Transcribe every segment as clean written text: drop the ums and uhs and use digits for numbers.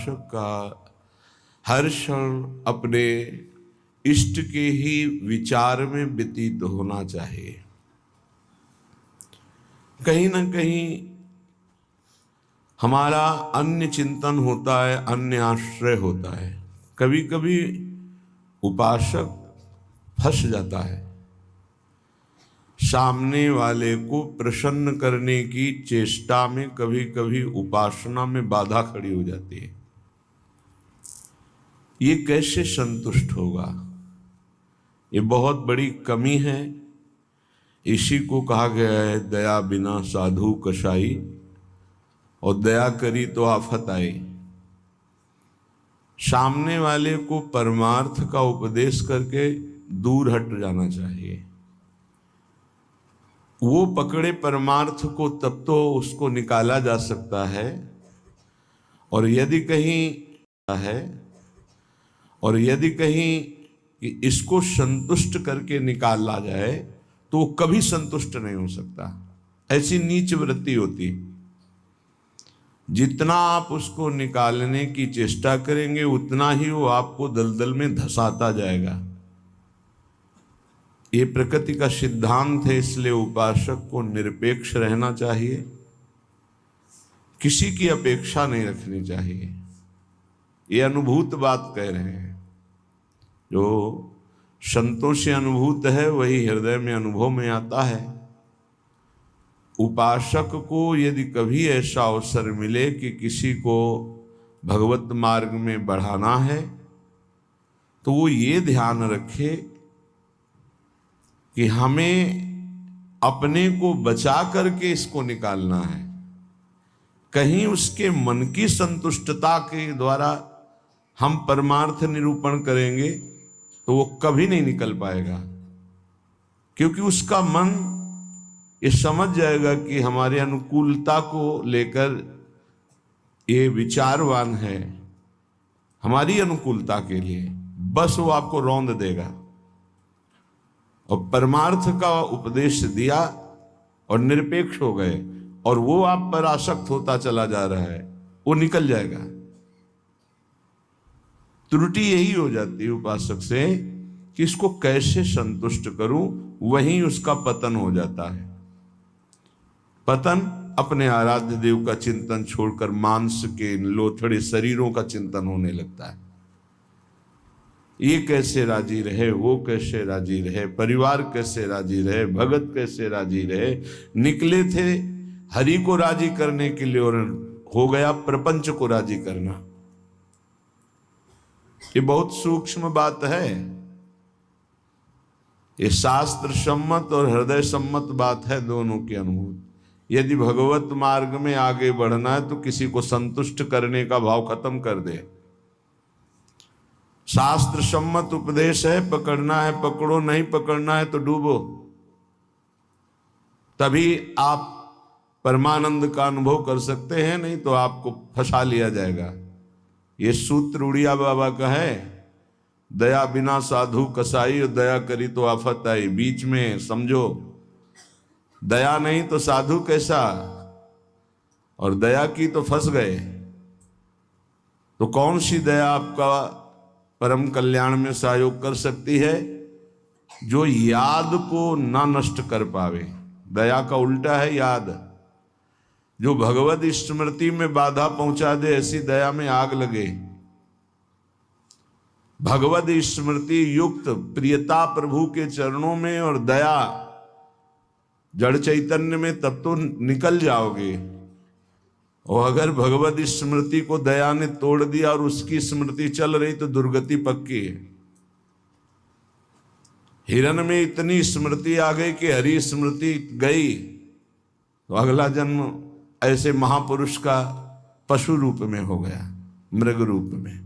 उपासक का हर क्षण अपने इष्ट के ही विचार में व्यतीत होना चाहिए। कहीं ना कहीं हमारा अन्य चिंतन होता है, अन्य आश्रय होता है। कभी कभी उपासक फंस जाता है, सामने वाले को प्रसन्न करने की चेष्टा में कभी कभी उपासना में बाधा खड़ी हो जाती है। ये कैसे संतुष्ट होगा? ये बहुत बड़ी कमी है। इसी को कहा गया है, दया बिना साधु कसाई, और दया करी तो आफत आई। सामने वाले को परमार्थ का उपदेश करके दूर हट जाना चाहिए। वो पकड़े परमार्थ को तब तो उसको निकाला जा सकता है, और यदि कहीं कि इसको संतुष्ट करके निकाला जाए तो वो कभी संतुष्ट नहीं हो सकता। ऐसी नीच वृत्ति होती। जितना आप उसको निकालने की चेष्टा करेंगे उतना ही वो आपको दलदल में धंसाता जाएगा। ये प्रकृति का सिद्धांत है। इसलिए उपासक को निरपेक्ष रहना चाहिए, किसी की अपेक्षा नहीं रखनी चाहिए। ये अनुभूत बात कह रहे हैं। जो संतों से अनुभूत है वही हृदय में अनुभव में आता है। उपासक को यदि कभी ऐसा अवसर मिले कि किसी को भगवत मार्ग में बढ़ाना है तो वो ये ध्यान रखे कि हमें अपने को बचा करके इसको निकालना है। कहीं उसके मन की संतुष्टता के द्वारा हम परमार्थ निरूपण करेंगे तो वो कभी नहीं निकल पाएगा, क्योंकि उसका मन ये समझ जाएगा कि हमारे अनुकूलता को लेकर ये विचारवान है, हमारी अनुकूलता के लिए, बस वो आपको रौंद देगा। और परमार्थ का उपदेश दिया और निरपेक्ष हो गए और वो आप पर आसक्त होता चला जा रहा है, वो निकल जाएगा। त्रुटि यही हो जाती है उपासक से कि इसको कैसे संतुष्ट करूं, वहीं उसका पतन हो जाता है। पतन अपने आराध्य देव का चिंतन छोड़कर मांस के लोथड़े शरीरों का चिंतन होने लगता है। ये कैसे राजी रहे, वो कैसे राजी रहे, परिवार कैसे राजी रहे, भगत कैसे राजी रहे। निकले थे हरि को राजी करने के लिए और हो गया प्रपंच को राजी करना। ये बहुत सूक्ष्म बात है। ये शास्त्र सम्मत और हृदय सम्मत बात है, दोनों की अनुभूति। यदि भगवत मार्ग में आगे बढ़ना है तो किसी को संतुष्ट करने का भाव खत्म कर दे। शास्त्र सम्मत उपदेश है, पकड़ना है पकड़ो, नहीं पकड़ना है तो डूबो। तभी आप परमानंद का अनुभव कर सकते हैं, नहीं तो आपको फंसा लिया जाएगा। ये सूत्र उड़िया बाबा का है, दया बिना साधु कसाई, और दया करी तो आफत आई। बीच में समझो, दया नहीं तो साधु कैसा, और दया की तो फंस गए। तो कौन सी दया आपका परम कल्याण में सहयोग कर सकती है? जो याद को ना नष्ट कर पावे। दया का उल्टा है याद। जो भगवत स्मृति में बाधा पहुंचा दे, ऐसी दया में आग लगे। भगवत स्मृति युक्त प्रियता प्रभु के चरणों में और दया जड़ चैतन्य में, तब तो निकल जाओगे। और अगर भगवत स्मृति को दया ने तोड़ दिया और उसकी स्मृति चल रही तो दुर्गति पक्की है। हिरण में इतनी स्मृति आ गई कि हरि स्मृति गई तो अगला जन्म ऐसे महापुरुष का पशु रूप में हो गया, मृग रूप में।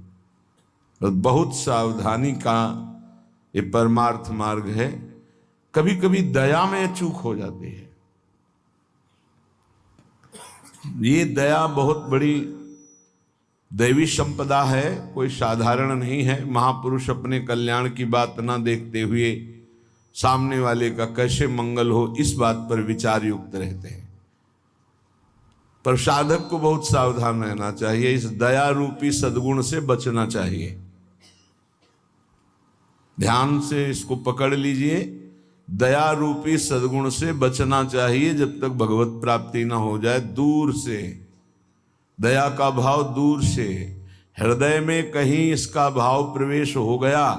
तो बहुत सावधानी का ये परमार्थ मार्ग है। कभी कभी दया में चूक हो जाती है। ये दया बहुत बड़ी दैवी संपदा है, कोई साधारण नहीं है। महापुरुष अपने कल्याण की बात ना देखते हुए सामने वाले का कैसे मंगल हो, इस बात पर विचार युक्त रहते हैं। पर साधक को बहुत सावधान रहना चाहिए, इस दया रूपी सद्गुण से बचना चाहिए। ध्यान से इसको पकड़ लीजिए, दया रूपी सद्गुण से बचना चाहिए जब तक भगवत प्राप्ति ना हो जाए। दूर से दया का भाव, दूर से हृदय में कहीं इसका भाव प्रवेश हो गया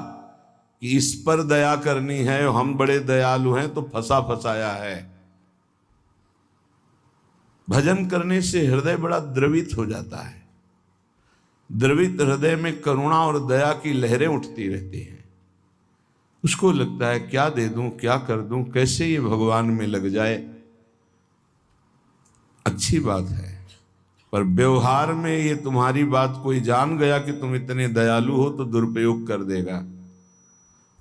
कि इस पर दया करनी है, हम बड़े दयालु हैं, तो फंसा फंसाया है। भजन करने से हृदय बड़ा द्रवित हो जाता है। द्रवित हृदय में करुणा और दया की लहरें उठती रहती हैं। उसको लगता है क्या दे दूं, क्या कर दूं, कैसे ये भगवान में लग जाए। अच्छी बात है, पर व्यवहार में ये तुम्हारी बात कोई जान गया कि तुम इतने दयालु हो तो दुरुपयोग कर देगा,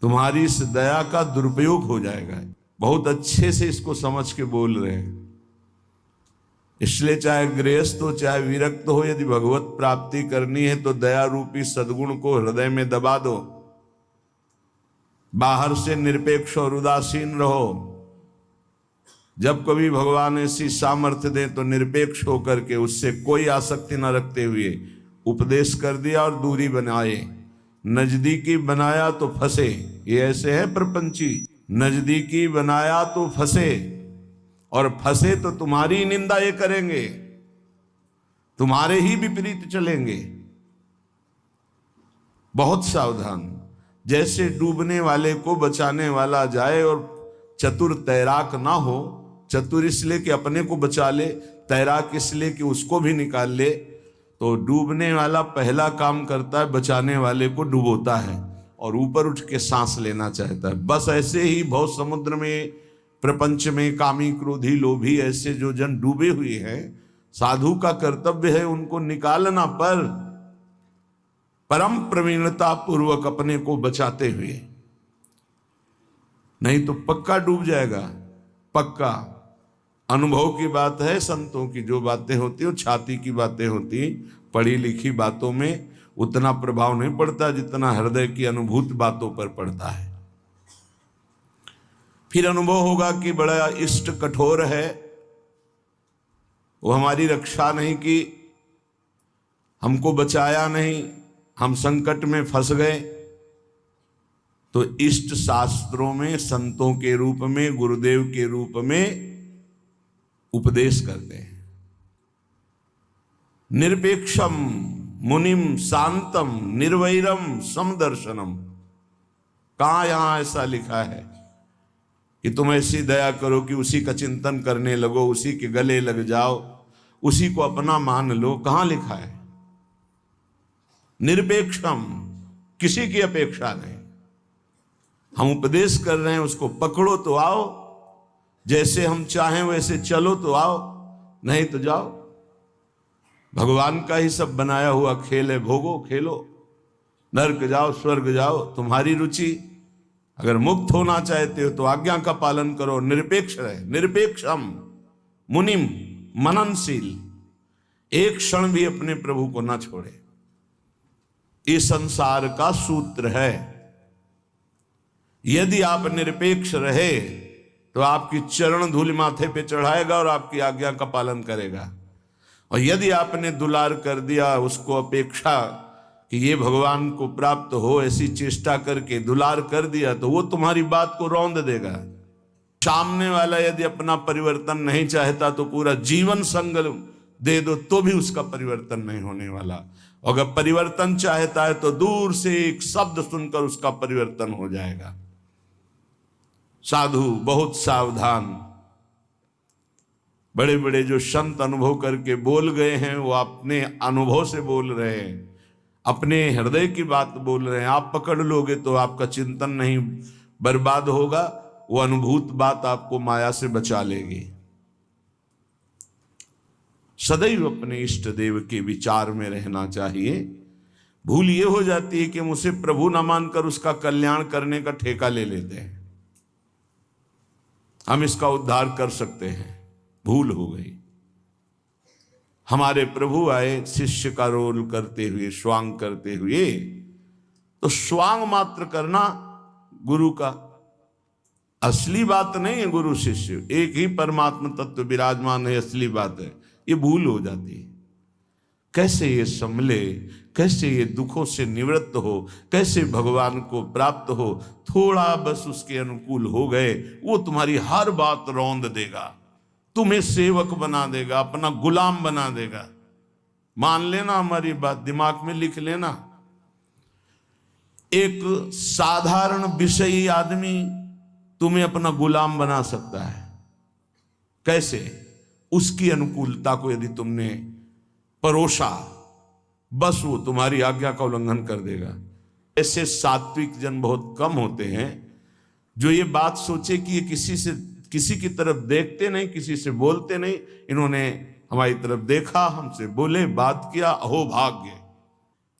तुम्हारी इस दया का दुरुपयोग हो जाएगा। बहुत अच्छे से इसको समझ के बोल रहे हैं। इसलिए चाहे गृहस्थ हो चाहे विरक्त हो, यदि भगवत प्राप्ति करनी है तो दया रूपी सद्गुण को हृदय में दबा दो। बाहर से निरपेक्ष और उदासीन रहो। जब कभी भगवान ऐसी सामर्थ्य दें तो निरपेक्ष होकर के उससे कोई आसक्ति न रखते हुए उपदेश कर दिया और दूरी बनाए। नजदीकी बनाया तो फंसे, ये ऐसे है प्रपंची। नजदीकी बनाया तो फंसे, और फंसे तो तुम्हारी निंदा ये करेंगे, तुम्हारे ही विपरीत चलेंगे। बहुत सावधान। जैसे डूबने वाले को बचाने वाला जाए और चतुर तैराक ना हो, चतुर इसलिए कि अपने को बचा ले, तैराक इसलिए कि उसको भी निकाल ले, तो डूबने वाला पहला काम करता है बचाने वाले को डुबोता है और ऊपर उठ के सांस लेना चाहता है। बस ऐसे ही बहुत समुद्र में, प्रपंच में कामी क्रोधी लोभी ऐसे जो जन डूबे हुए हैं, साधु का कर्तव्य है उनको निकालना, पर परम प्रवीणता पूर्वक अपने को बचाते हुए, नहीं तो पक्का डूब जाएगा। पक्का अनुभव की बात है। संतों की जो बातें होती है छाती की बातें होती, पढ़ी लिखी बातों में उतना प्रभाव नहीं पड़ता जितना हृदय की अनुभूत बातों पर पड़ता है। फिर अनुभव होगा कि बड़ा इष्ट कठोर है, वो हमारी रक्षा नहीं की, हमको बचाया नहीं, हम संकट में फंस गए। तो इष्ट शास्त्रों में संतों के रूप में, गुरुदेव के रूप में उपदेश करते हैं। निरपेक्षम मुनिम शांतम निर्वैरम समदर्शनम। कहां यहां ऐसा लिखा है कि तुम ऐसी दया करो कि उसी का चिंतन करने लगो, उसी के गले लग जाओ, उसी को अपना मान लो? कहां लिखा है? निरपेक्षम, किसी की अपेक्षा नहीं। हम उपदेश कर रहे हैं, उसको पकड़ो तो आओ, जैसे हम चाहें वैसे चलो तो आओ, नहीं तो जाओ। भगवान का ही सब बनाया हुआ खेल है, भोगो खेलो, नर्क जाओ स्वर्ग जाओ, तुम्हारी रुचि। अगर मुक्त होना चाहते हो तो आज्ञा का पालन करो, निरपेक्ष रहे। निरपेक्षम मुनिम, मननशील, एक क्षण भी अपने प्रभु को ना छोड़े। इस संसार का सूत्र है। यदि आप निरपेक्ष रहे तो आपकी चरण धूल माथे पे चढ़ाएगा और आपकी आज्ञा का पालन करेगा। और यदि आपने दुलार कर दिया, उसको अपेक्षा कि ये भगवान को प्राप्त हो, ऐसी चेष्टा करके दुलार कर दिया, तो वो तुम्हारी बात को रौंद देगा। सामने वाला यदि अपना परिवर्तन नहीं चाहता तो पूरा जीवन संग दे दो तो भी उसका परिवर्तन नहीं होने वाला। अगर परिवर्तन चाहता है तो दूर से एक शब्द सुनकर उसका परिवर्तन हो जाएगा। साधु बहुत सावधान। बड़े बड़े जो संत अनुभव करके बोल गए हैं वो अपने अनुभव से बोल रहे हैं, अपने हृदय की बात बोल रहे हैं। आप पकड़ लोगे तो आपका चिंतन नहीं बर्बाद होगा, वो अनुभूत बात आपको माया से बचा लेगी। सदैव अपने इष्ट देव के विचार में रहना चाहिए। भूल ये हो जाती है कि हम उसे प्रभु न मानकर उसका कल्याण करने का ठेका ले लेते हैं, हम इसका उद्धार कर सकते हैं। भूल हो गई। हमारे प्रभु आए शिष्य का रोल करते हुए, स्वांग करते हुए, तो स्वांग मात्र करना गुरु का असली बात नहीं है। गुरु शिष्य एक ही परमात्मा तत्व विराजमान है, असली बात है। ये भूल हो जाती है। कैसे ये संभले, कैसे ये दुखों से निवृत्त हो, कैसे भगवान को प्राप्त हो। थोड़ा बस उसके अनुकूल हो गए, वो तुम्हारी हर बात रौंद देगा, तुम्हें सेवक बना देगा, अपना गुलाम बना देगा। मान लेना हमारी बात, दिमाग में लिख लेना। एक साधारण विषयी आदमी तुम्हें अपना गुलाम बना सकता है। कैसे? उसकी अनुकूलता को यदि तुमने परोसा, बस वो तुम्हारी आज्ञा का उल्लंघन कर देगा। ऐसे सात्विक जन बहुत कम होते हैं जो ये बात सोचे कि ये किसी की तरफ देखते नहीं, किसी से बोलते नहीं। इन्होंने हमारी तरफ देखा, हमसे बोले, बात किया, अहो भाग्य।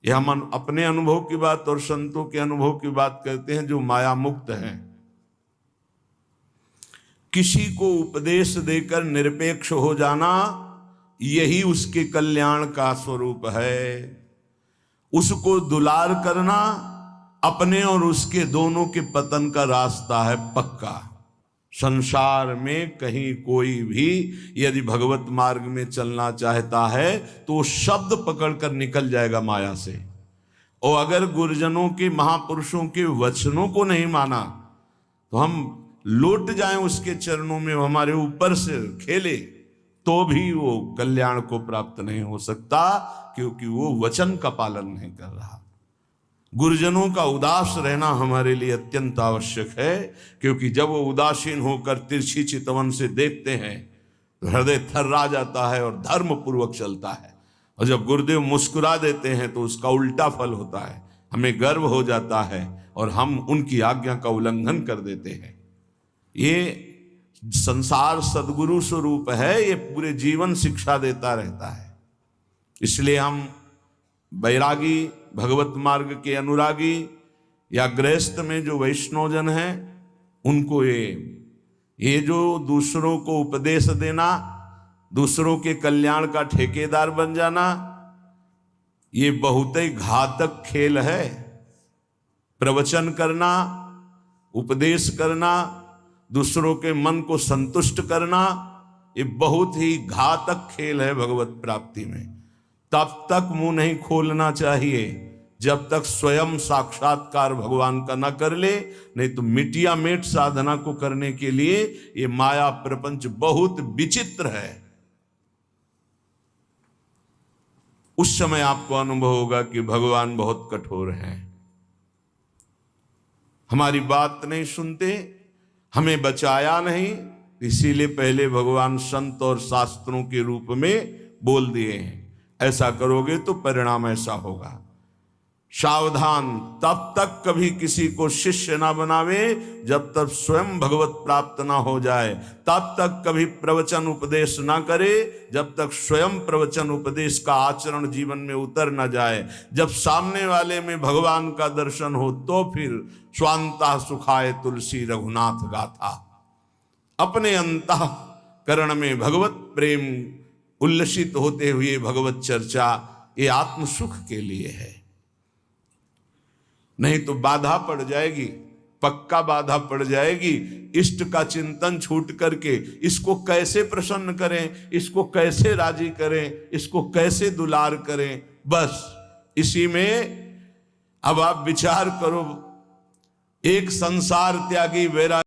ये हम अपने अनुभव की बात और संतों के अनुभव की बात करते हैं जो माया मुक्त हैं। किसी को उपदेश देकर निरपेक्ष हो जाना, यही उसके कल्याण का स्वरूप है। उसको दुलार करना अपने और उसके दोनों के पतन का रास्ता है पक्का। संसार में कहीं कोई भी यदि भगवत मार्ग में चलना चाहता है तो शब्द पकड़कर निकल जाएगा माया से। और अगर गुरुजनों के, महापुरुषों के वचनों को नहीं माना तो हम लौट जाएं उसके चरणों में, हमारे ऊपर से खेले, तो भी वो कल्याण को प्राप्त नहीं हो सकता, क्योंकि वो वचन का पालन नहीं कर रहा। गुरुजनों का उदास रहना हमारे लिए अत्यंत आवश्यक है, क्योंकि जब वो उदासीन होकर तिरछी चितवन से देखते हैं तो हृदय थर्रा जाता है और धर्म पूर्वक चलता है। और जब गुरुदेव मुस्कुरा देते हैं तो उसका उल्टा फल होता है, हमें गर्व हो जाता है और हम उनकी आज्ञा का उल्लंघन कर देते हैं। ये संसार सद्गुरु स्वरूप है, ये पूरे जीवन शिक्षा देता रहता है। इसलिए हम बैरागी, भगवत मार्ग के अनुरागी या गृहस्थ में जो वैष्णवजन हैं, उनको ये जो दूसरों को उपदेश देना, दूसरों के कल्याण का ठेकेदार बन जाना, ये बहुत ही घातक खेल है। प्रवचन करना, उपदेश करना, दूसरों के मन को संतुष्ट करना, ये बहुत ही घातक खेल है भगवत प्राप्ति में। तब तक मुंह नहीं खोलना चाहिए जब तक स्वयं साक्षात्कार भगवान का न कर ले, नहीं तो मिटिया मेट साधना को करने के लिए ये माया प्रपंच बहुत विचित्र है। उस समय आपको अनुभव होगा कि भगवान बहुत कठोर हैं, हमारी बात नहीं सुनते, हमें बचाया नहीं, इसीलिए पहले भगवान संत और शास्त्रों के रूप में बोल दिए हैं, ऐसा करोगे तो परिणाम ऐसा होगा। सावधान, तब तक कभी किसी को शिष्य ना बनावे जब तक स्वयं भगवत प्राप्त ना हो जाए। तब तक कभी प्रवचन उपदेश ना करे जब तक स्वयं प्रवचन उपदेश का आचरण जीवन में उतर ना जाए। जब सामने वाले में भगवान का दर्शन हो तो फिर स्वांता सुखाए तुलसी रघुनाथ गाथा। अपने अंतःकरण में भगवत प्रेम उल्लसित होते हुए भगवत चर्चा, ये आत्म सुख के लिए है। नहीं तो बाधा पड़ जाएगी, पक्का बाधा पड़ जाएगी। इष्ट का चिंतन छूट करके इसको कैसे प्रसन्न करें, इसको कैसे राजी करें, इसको कैसे दुलार करें, बस इसी में अब आप विचार करो। एक संसार त्यागी वैरागी